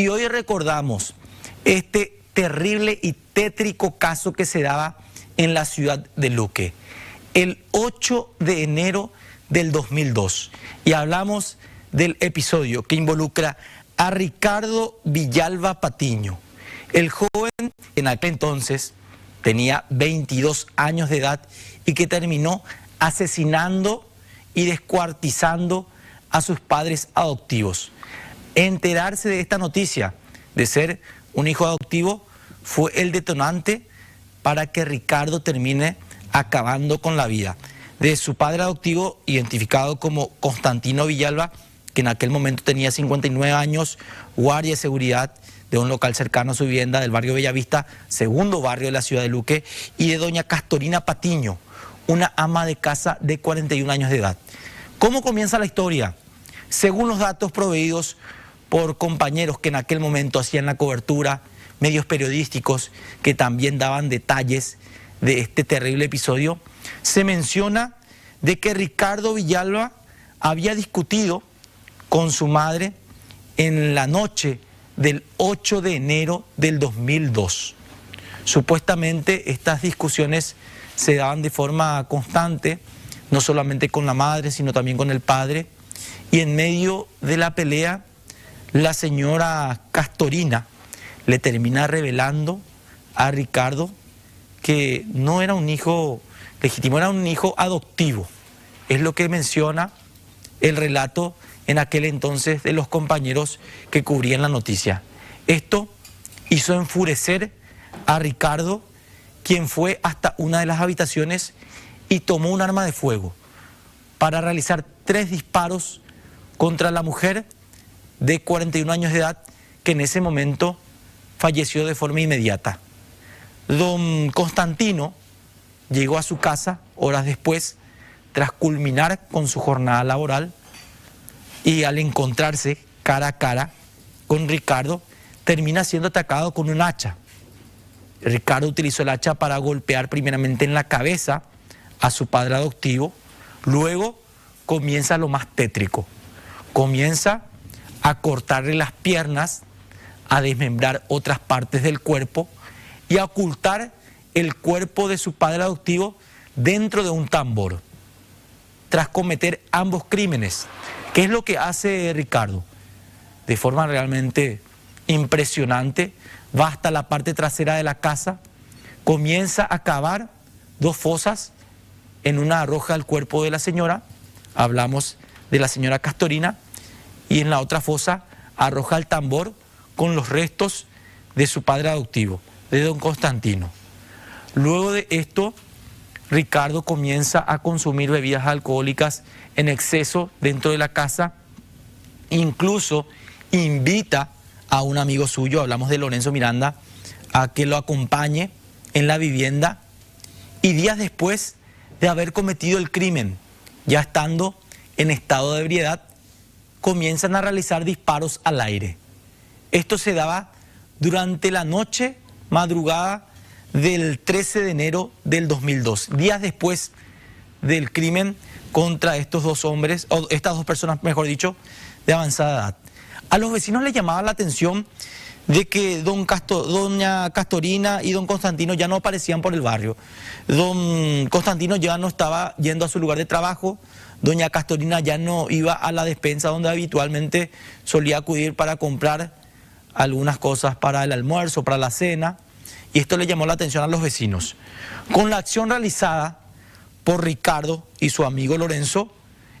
Y hoy recordamos este terrible y tétrico caso que se daba en la ciudad de Luque, el 8 de enero del 2002. Y hablamos del episodio que involucra a Ricardo Villalba Patiño, el joven que en aquel entonces tenía 22 años de edad y que terminó asesinando y descuartizando a sus padres adoptivos. Enterarse de esta noticia, de ser un hijo adoptivo, fue el detonante para que Ricardo termine acabando con la vida de su padre adoptivo, identificado como Constantino Villalba, que en aquel momento tenía 59 años, guardia de seguridad de un local cercano a su vivienda del barrio Bellavista, segundo barrio de la ciudad de Luque, y de doña Castorina Patiño, una ama de casa de 41 años de edad. ¿Cómo comienza la historia? Según los datos proveídos por compañeros que en aquel momento hacían la cobertura, medios periodísticos que también daban detalles de este terrible episodio, se menciona de que Ricardo Villalba había discutido con su madre en la noche del 8 de enero del 2002. Supuestamente estas discusiones se daban de forma constante, no solamente con la madre, sino también con el padre, y en medio de la pelea, la señora Castorina le termina revelando a Ricardo que no era un hijo legítimo, era un hijo adoptivo. Es lo que menciona el relato en aquel entonces de los compañeros que cubrían la noticia. Esto hizo enfurecer a Ricardo, quien fue hasta una de las habitaciones y tomó un arma de fuego para realizar 3 disparos contra la mujer de 41 años de edad, que en ese momento falleció de forma inmediata. Don Constantino llegó a su casa horas después, tras culminar con su jornada laboral, y al encontrarse cara a cara con Ricardo, termina siendo atacado con un hacha. Ricardo utilizó el hacha para golpear primeramente en la cabeza a su padre adoptivo, luego comienza lo más tétrico, comienza a cortarle las piernas, a desmembrar otras partes del cuerpo y a ocultar el cuerpo de su padre adoptivo dentro de un tambor. Tras cometer ambos crímenes, ¿qué es lo que hace Ricardo? De forma realmente impresionante, va hasta la parte trasera de la casa, comienza a cavar 2 fosas, en una arroja el cuerpo de la señora, hablamos de la señora Castorina, y en la otra fosa arroja el tambor con los restos de su padre adoptivo, de don Constantino. Luego de esto, Ricardo comienza a consumir bebidas alcohólicas en exceso dentro de la casa, incluso invita a un amigo suyo, hablamos de Lorenzo Miranda, a que lo acompañe en la vivienda, y días después de haber cometido el crimen, ya estando en estado de ebriedad, comienzan a realizar disparos al aire. Esto se daba durante la noche, madrugada del 13 de enero del 2002, días después del crimen contra estos 2 hombres, o estas 2 personas, mejor dicho, de avanzada edad. A los vecinos les llamaba la atención de que doña Castorina y don Constantino ya no aparecían por el barrio. Don Constantino ya no estaba yendo a su lugar de trabajo, doña Castorina ya no iba a la despensa donde habitualmente solía acudir para comprar algunas cosas para el almuerzo, para la cena, y esto le llamó la atención a los vecinos. Con la acción realizada por Ricardo y su amigo Lorenzo,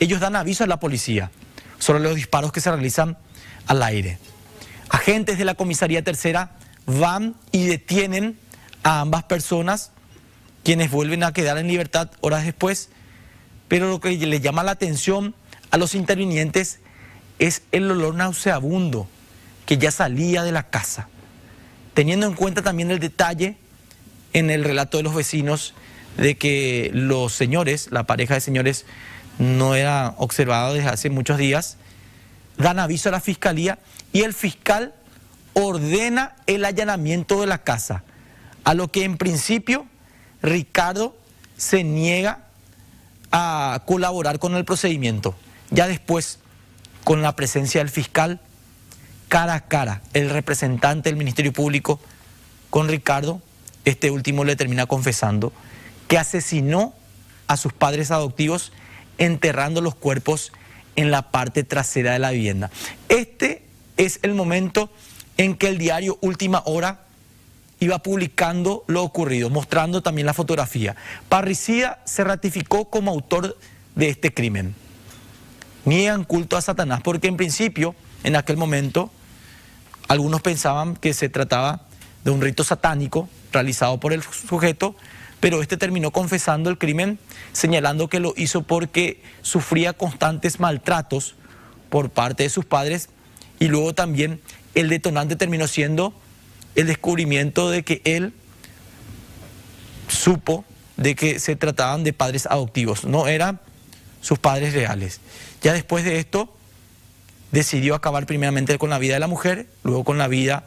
ellos dan aviso a la policía sobre los disparos que se realizan al aire. Agentes de la comisaría tercera van y detienen a ambas personas, quienes vuelven a quedar en libertad horas después, pero lo que le llama la atención a los intervinientes es el olor nauseabundo que ya salía de la casa, teniendo en cuenta también el detalle en el relato de los vecinos de que los señores, la pareja de señores, no era observada desde hace muchos días. Dan aviso a la fiscalía y el fiscal ordena el allanamiento de la casa, a lo que en principio Ricardo se niega a colaborar con el procedimiento. Ya después, con la presencia del fiscal, cara a cara el representante del Ministerio Público con Ricardo, este último le termina confesando que asesinó a sus padres adoptivos enterrando los cuerpos en la parte trasera de la vivienda. Este es el momento en que el diario Última Hora iba publicando lo ocurrido, mostrando también la fotografía. Parricida se ratificó como autor de este crimen. Niegan culto a Satanás porque en principio, en aquel momento, algunos pensaban que se trataba de un rito satánico realizado por el sujeto, pero este terminó confesando el crimen, señalando que lo hizo porque sufría constantes maltratos por parte de sus padres, y luego también el detonante terminó siendo el descubrimiento de que él supo de que se trataban de padres adoptivos, no eran sus padres reales. Ya después de esto decidió acabar primeramente con la vida de la mujer, luego con la vida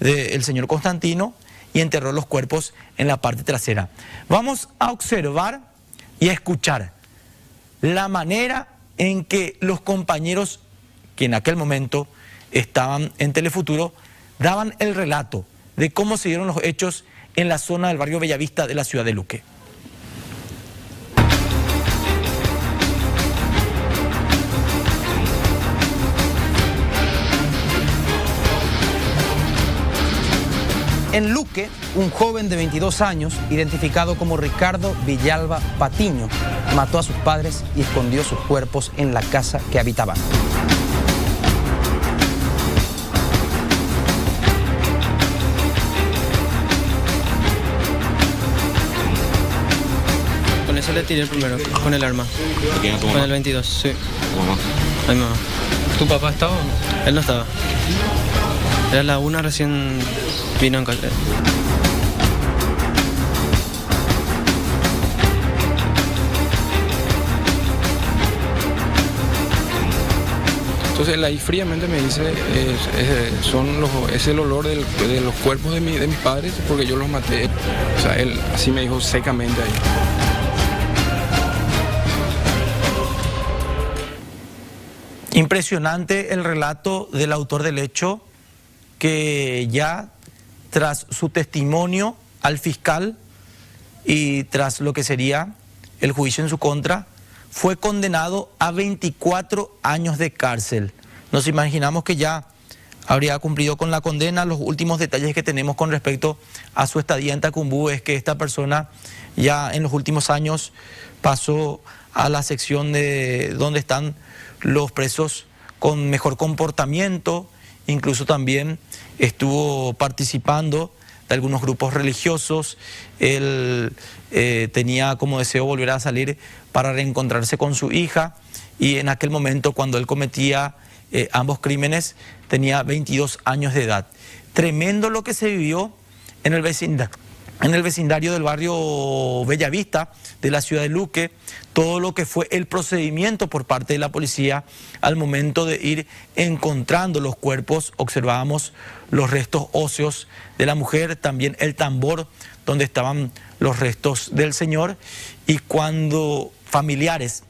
del señor Constantino, y enterró los cuerpos en la parte trasera. Vamos a observar y a escuchar la manera en que los compañeros que en aquel momento estaban en Telefuturo daban el relato de cómo se dieron los hechos en la zona del barrio Bellavista de la ciudad de Luque. En Luque, un joven de 22 años, identificado como Ricardo Villalba Patiño, mató a sus padres y escondió sus cuerpos en la casa que habitaban. Con eso le tiré primero, con el arma. ¿Quién es tu Con mamá? el 22, sí. ¿Tu mamá? A mi mamá. ¿Tu papá estaba o no? Él no estaba. Era la 1, recién vino en casa. Entonces él ahí fríamente me dice, es el olor de los cuerpos de mis padres porque yo los maté. O sea, él así me dijo secamente ahí. Impresionante el relato del autor del hecho, que ya tras su testimonio al fiscal y tras lo que sería el juicio en su contra, fue condenado a 24 años de cárcel. Nos imaginamos que ya habría cumplido con la condena. Los últimos detalles que tenemos con respecto a su estadía en Tacumbú es que esta persona ya en los últimos años pasó a la sección de donde están los presos con mejor comportamiento, incluso también estuvo participando de algunos grupos religiosos. Él tenía como deseo volver a salir para reencontrarse con su hija, y en aquel momento cuando él cometía ambos crímenes tenía 22 años de edad. Tremendo lo que se vivió en el vecindario del barrio Bellavista de la ciudad de Luque, todo lo que fue el procedimiento por parte de la policía al momento de ir encontrando los cuerpos. Observábamos los restos óseos de la mujer, también el tambor donde estaban los restos del señor, y cuando familiares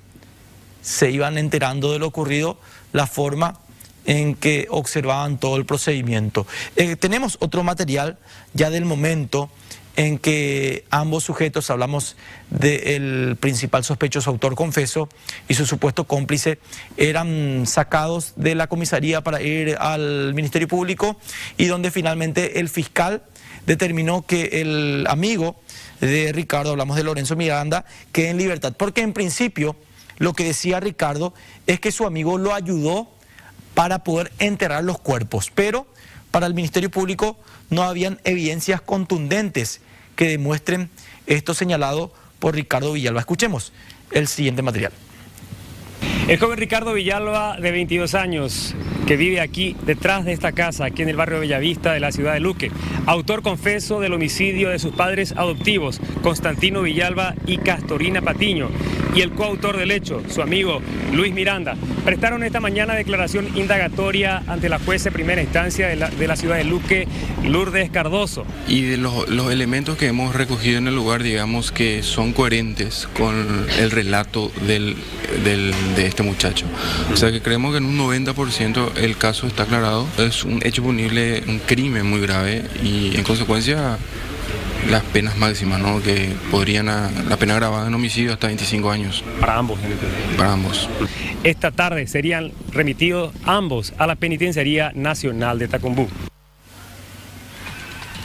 se iban enterando de lo ocurrido, la forma en que observaban todo el procedimiento. Tenemos otro material ya del momento en que ambos sujetos, hablamos del principal sospechoso autor confeso y su supuesto cómplice, eran sacados de la comisaría para ir al Ministerio Público, y donde finalmente el fiscal determinó que el amigo de Ricardo, hablamos de Lorenzo Miranda, quede en libertad, porque en principio lo que decía Ricardo es que su amigo lo ayudó para poder enterrar los cuerpos, pero para el Ministerio Público no habían evidencias contundentes que demuestren esto señalado por Ricardo Villalba. Escuchemos el siguiente material. El joven Ricardo Villalba, de 22 años, que vive aquí detrás de esta casa, aquí en el barrio Bellavista de la ciudad de Luque, autor confeso del homicidio de sus padres adoptivos, Constantino Villalba y Castorina Patiño, y el coautor del hecho, su amigo Luis Miranda, prestaron esta mañana declaración indagatoria ante la juez de primera instancia de la ciudad de Luque, Lourdes Cardoso. Y de los elementos que hemos recogido en el lugar, digamos que son coherentes con el relato de este muchacho. O sea que creemos que en un 90% el caso está aclarado. Es un hecho punible, un crimen muy grave y en consecuencia las penas máximas, ¿no? Que podrían, la pena agravada en homicidio hasta 25 años. Para ambos. Para ambos. Esta tarde serían remitidos ambos a la Penitenciaría Nacional de Tacumbú.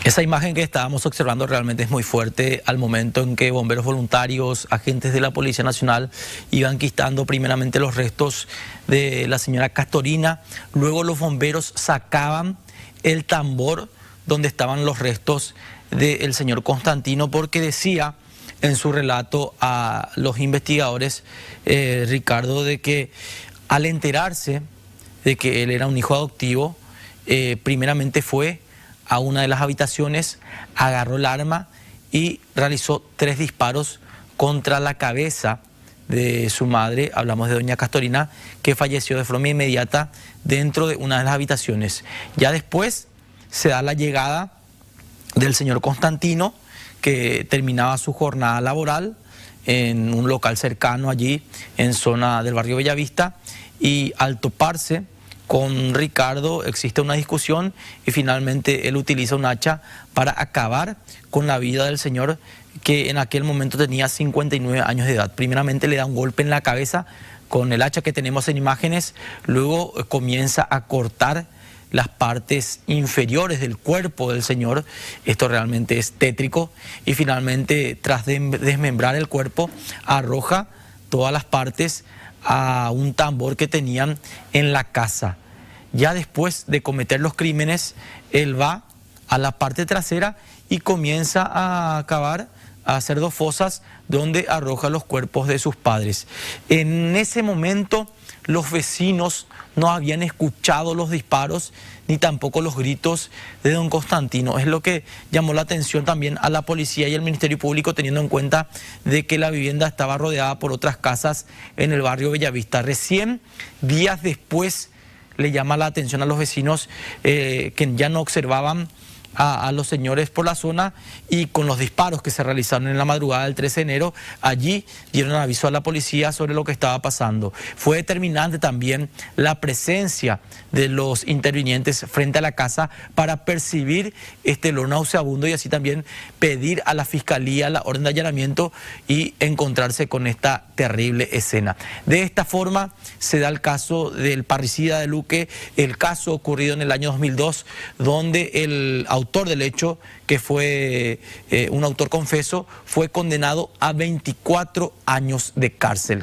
Esa imagen que estábamos observando realmente es muy fuerte al momento en que bomberos voluntarios, agentes de la Policía Nacional iban quitando primeramente los restos de la señora Castorina, luego los bomberos sacaban el tambor donde estaban los restos del señor Constantino, porque decía en su relato a los investigadores, Ricardo, de que al enterarse de que él era un hijo adoptivo, primeramente fue a una de las habitaciones, agarró el arma y realizó 3 disparos contra la cabeza de su madre. Hablamos de doña Castorina, que falleció de forma inmediata dentro de una de las habitaciones. Ya después se da la llegada del señor Constantino, que terminaba su jornada laboral en un local cercano allí, en zona del barrio Bellavista, y al toparse con Ricardo existe una discusión y finalmente él utiliza un hacha para acabar con la vida del señor, que en aquel momento tenía 59 años de edad. Primeramente le da un golpe en la cabeza con el hacha que tenemos en imágenes, luego comienza a cortar las partes inferiores del cuerpo del señor. Esto realmente es tétrico, y finalmente, tras desmembrar el cuerpo, arroja todas las partes a un tambor que tenían en la casa. Ya después de cometer los crímenes, él va a la parte trasera y comienza a cavar, a hacer 2 fosas donde arroja los cuerpos de sus padres. En ese momento los vecinos no habían escuchado los disparos ni tampoco los gritos de don Constantino. Es lo que llamó la atención también a la policía y al Ministerio Público, teniendo en cuenta de que la vivienda estaba rodeada por otras casas en el barrio Bellavista. Recién días después le llama la atención a los vecinos que ya no observaban a los señores por la zona, y con los disparos que se realizaron en la madrugada del 13 de enero, allí dieron aviso a la policía sobre lo que estaba pasando. Fue determinante también la presencia de los intervinientes frente a la casa para percibir este olor nauseabundo y así también pedir a la Fiscalía la orden de allanamiento y encontrarse con esta terrible escena. De esta forma se da el caso del parricida de Luque, el caso ocurrido en el año 2002, donde el autor del hecho, que fue un autor confeso, fue condenado a 24 años de cárcel.